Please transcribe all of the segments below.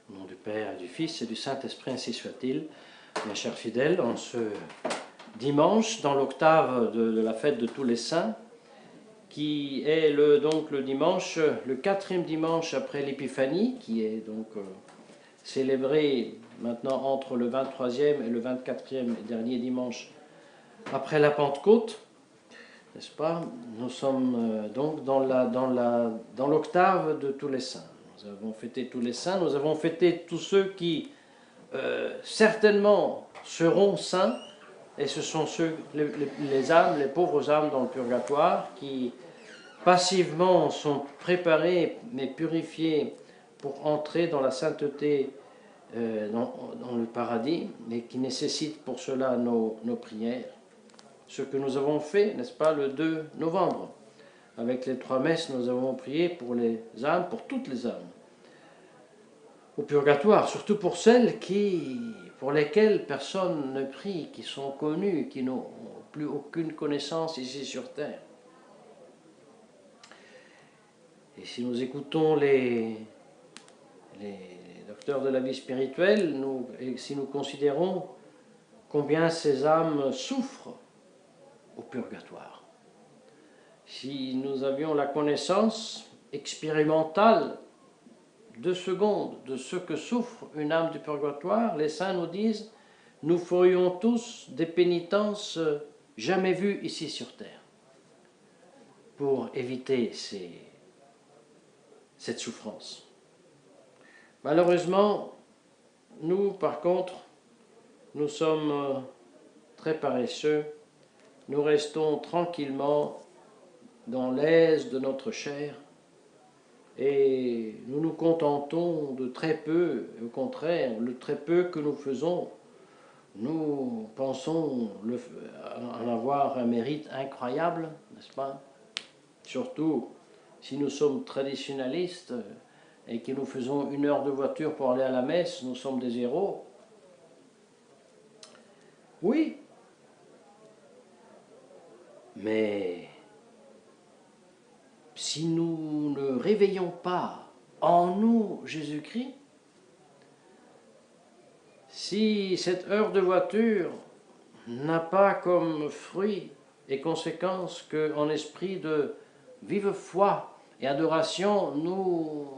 Au nom du Père et du Fils et du Saint-Esprit, ainsi soit-il. Mes chers fidèles, en ce dimanche, dans l'octave de la fête de tous les saints, qui est donc le dimanche, le 4e dimanche après l'Épiphanie, qui est donc célébré maintenant entre le 23e et le 24e dernier dimanche après la Pentecôte, n'est-ce pas? Nous sommes donc dans l'octave de tous les saints. Nous avons fêté tous les saints, nous avons fêté tous ceux qui certainement seront saints, et ce sont ceux, les âmes, les pauvres âmes dans le purgatoire, qui passivement sont préparées mais purifiées pour entrer dans la sainteté, dans le paradis, mais qui nécessitent pour cela nos prières. Ce que nous avons fait, n'est-ce pas, le 2 novembre. Avec les 3 messes, nous avons prié pour les âmes, pour toutes les âmes, au purgatoire, surtout pour celles pour lesquelles personne ne prie, qui sont connues, qui n'ont plus aucune connaissance ici sur terre. Et si nous écoutons les docteurs de la vie spirituelle, et si nous considérons combien ces âmes souffrent au purgatoire, si nous avions la connaissance expérimentale 2 secondes de ce que souffre une âme du purgatoire, les saints nous disent: nous ferions tous des pénitences jamais vues ici sur terre pour éviter cette souffrance. Malheureusement, nous, par contre, nous sommes très paresseux, nous restons tranquillement dans l'aise de notre chair, et nous nous contentons de très peu. Au contraire, le très peu que nous faisons, nous pensons en avoir un mérite incroyable, n'est-ce pas? Surtout si nous sommes traditionnalistes et que nous faisons 1 heure de voiture pour aller à la messe, nous sommes des héros. Oui, mais si nous ne réveillons pas en nous Jésus-Christ, si cette heure de voiture n'a pas comme fruit et conséquence qu'en esprit de vive foi et adoration, nous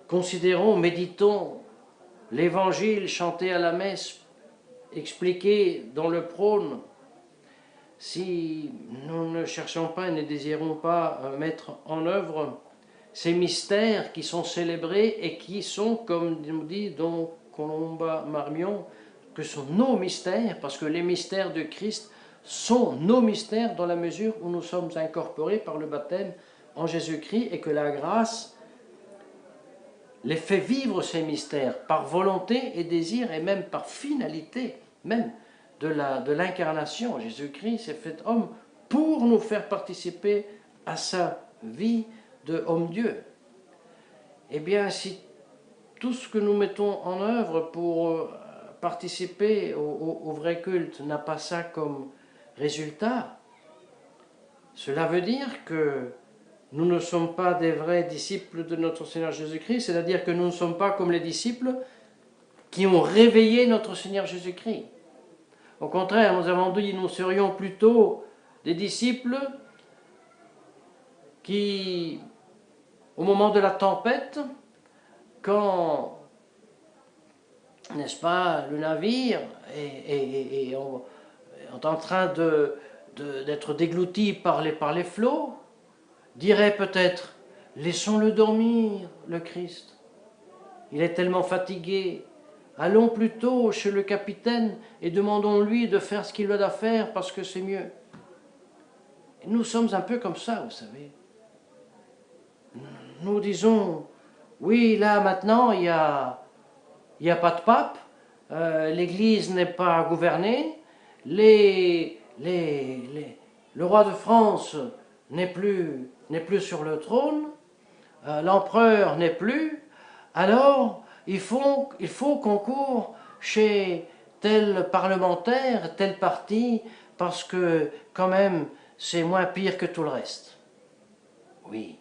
considérons, méditons l'évangile chanté à la messe, expliqué dans le prône, si nous ne cherchons pas et ne désirons pas mettre en œuvre ces mystères qui sont célébrés et qui sont, comme nous dit Don Colomba Marmion, que sont nos mystères, parce que les mystères de Christ sont nos mystères dans la mesure où nous sommes incorporés par le baptême en Jésus-Christ et que la grâce les fait vivre ces mystères par volonté et désir et même par finalité même de l'incarnation. Jésus-Christ s'est fait homme pour nous faire participer à sa vie de homme-dieu. Eh bien, si tout ce que nous mettons en œuvre pour participer au vrai culte n'a pas ça comme résultat, cela veut dire que nous ne sommes pas des vrais disciples de notre Seigneur Jésus-Christ, c'est-à-dire que nous ne sommes pas comme les disciples qui ont réveillé notre Seigneur Jésus-Christ. Au contraire, nous avons dit, nous serions plutôt des disciples qui, au moment de la tempête, quand, n'est-ce pas, le navire est en train d'être déglouti par les flots, dirait peut-être: laissons-le dormir, le Christ. Il est tellement fatigué. Allons plutôt chez le capitaine et demandons-lui de faire ce qu'il doit faire parce que c'est mieux. Et nous sommes un peu comme ça, vous savez. Nous disons: oui, là maintenant il y a pas de pape, l'Église n'est pas gouvernée, le roi de France n'est plus sur le trône, l'empereur n'est plus, alors il faut qu'on court chez tel parlementaire, tel parti, parce que quand même c'est moins pire que tout le reste. Oui,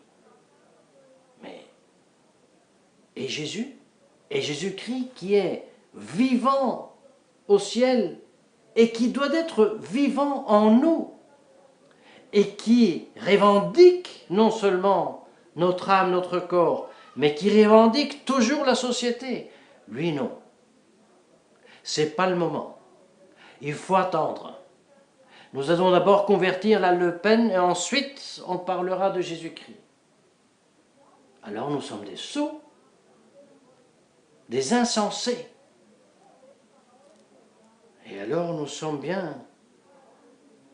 mais Jésus, et Jésus-Christ qui est vivant au ciel et qui doit être vivant en nous et qui revendique non seulement notre âme, notre corps, mais qui revendique toujours la société. Lui, non. C'est pas le moment. Il faut attendre. Nous allons d'abord convertir la Le Pen et ensuite on parlera de Jésus-Christ. Alors nous sommes des sots, des insensés. Et alors nous sommes bien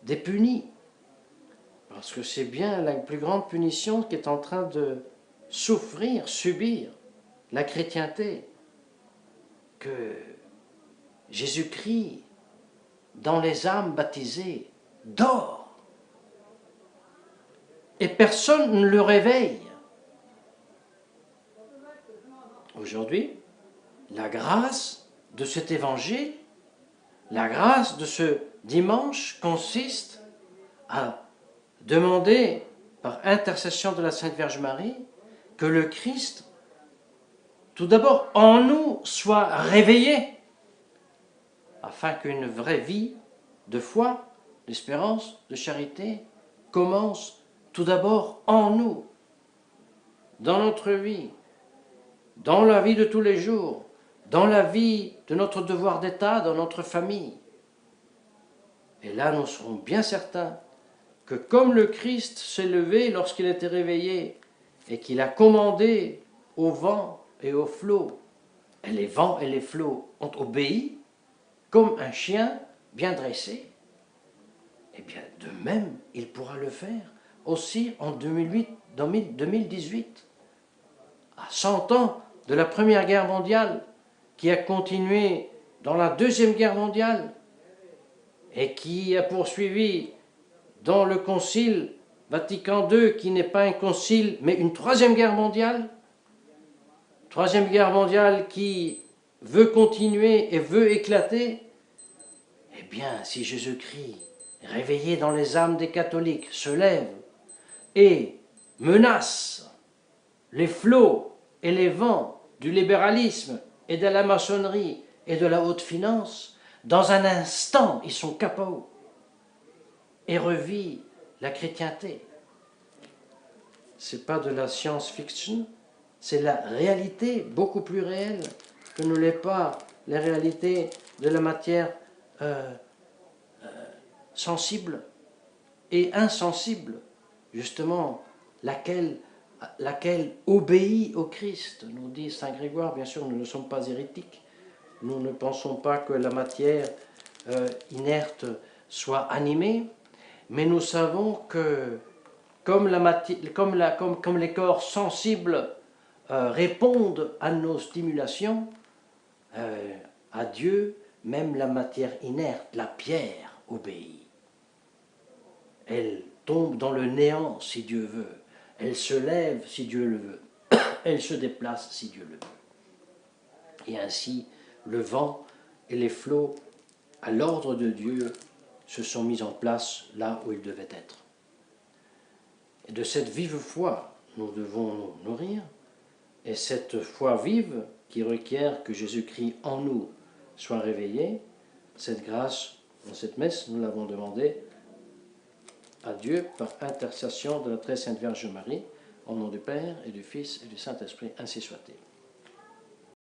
des punis. Parce que c'est bien la plus grande punition qui est en train de souffrir, subir la chrétienté. Que Jésus-Christ, dans les âmes baptisées, dort. Et personne ne le réveille. Aujourd'hui, la grâce de cet évangile, la grâce de ce dimanche consiste à demander, par intercession de la Sainte Vierge Marie, que le Christ, tout d'abord en nous, soit réveillé, afin qu'une vraie vie de foi, d'espérance, de charité commence tout d'abord en nous, dans notre vie, dans la vie de tous les jours, dans la vie de notre devoir d'État, dans notre famille. Et là, nous serons bien certains que comme le Christ s'est levé lorsqu'il était réveillé et qu'il a commandé au vent et aux flots, et les vents et les flots ont obéi, comme un chien bien dressé, eh bien de même, il pourra le faire aussi en 2018, à 100 ans de la Première Guerre mondiale, qui a continué dans la Deuxième Guerre mondiale et qui a poursuivi dans le Concile Vatican II, qui n'est pas un concile, mais une Troisième Guerre mondiale. Troisième Guerre mondiale qui veut continuer et veut éclater. Eh bien, si Jésus-Christ, réveillé dans les âmes des catholiques, se lève et menace les flots et les vents du libéralisme et de la maçonnerie et de la haute finance, dans un instant, ils sont KO et revit la chrétienté. Ce n'est pas de la science-fiction, c'est la réalité beaucoup plus réelle que ne l'est pas la réalité de la matière sensible et insensible, justement, laquelle obéit au Christ. Nous dit Saint Grégoire, bien sûr, nous ne sommes pas hérétiques, nous ne pensons pas que la matière inerte soit animée, mais nous savons que comme les corps sensibles répondent à nos stimulations, à Dieu, même la matière inerte, la pierre, obéit. Elle tombe dans le néant si Dieu veut. Elle se lève si Dieu le veut. Elle se déplace si Dieu le veut. Et ainsi, le vent et les flots, à l'ordre de Dieu, se sont mis en place là où ils devaient être. Et de cette vive foi, nous devons nous nourrir. Et cette foi vive, qui requiert que Jésus-Christ en nous soit réveillé, cette grâce, dans cette messe, nous l'avons demandé à Dieu par intercession de la très sainte Vierge Marie, au nom du Père et du Fils et du Saint-Esprit, ainsi soit-il.